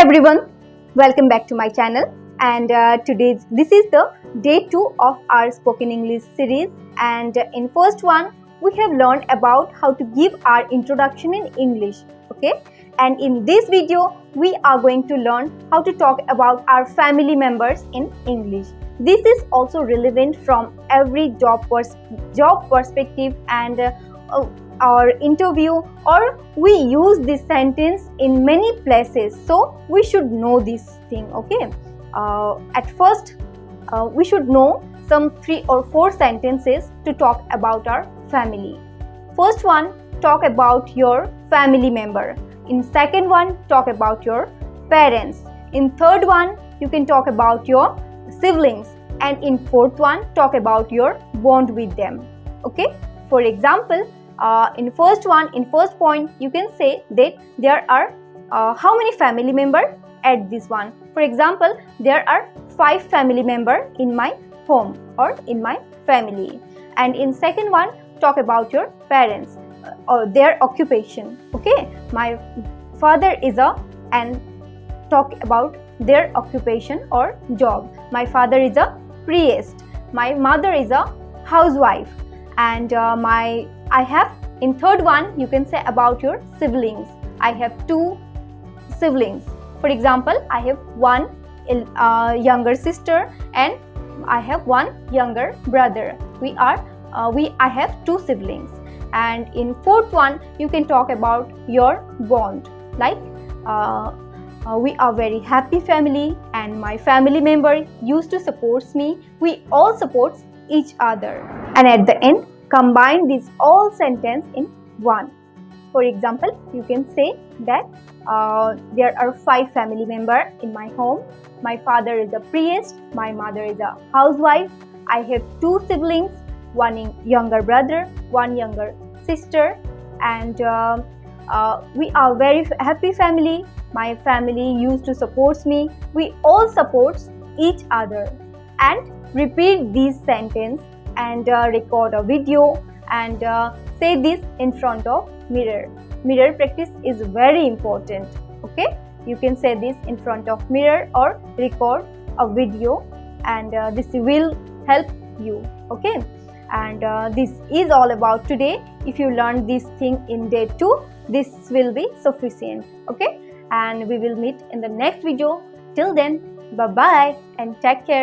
everyone, welcome back to my channel. And this is the day 2 of our spoken English series. And in first one we have learned about how to give our introduction in English. Okay, and in this video we are going to learn how to talk about our family members in English. This is also relevant from every job perspective and our interview, or we use this sentence in many places, so we should know this thing. Okay, at first we should know some 3 or 4 sentences to talk about our family. First one, talk about your family member. In second one, talk about your parents. In third one, you can talk about your siblings, and in fourth one, talk about your bond with them. Okay, for example, in first point you can say that there are how many family members at this one. For example, there are 5 family members in my home or in my family. And in second one, talk about your parents or their occupation. Okay, my father is and talk about their occupation or job. My father is a priest, my mother is a housewife, and I have, in third one you can say about your siblings. I have 2 siblings. For example, I have one younger sister and I have one younger brother. I have 2 siblings. And in fourth one you can talk about your bond, like we are very happy family and my family member used to support me. We all support each other. And at the end, combine these all sentence in one. For example, you can say that there are 5 family members in my home. My father is a priest, my mother is a housewife. I have 2 siblings, one younger brother, one younger sister, and we are very happy family. My family used to support me. We all support each other. And repeat these sentence and record a video and say this in front of mirror. Mirror practice is very important. Okay, you can say this in front of mirror or record a video, and this will help you. Okay, and this is all about today. If you learn this thing in day 2, this will be sufficient. Okay, and we will meet in the next video. Till then, bye bye and take care.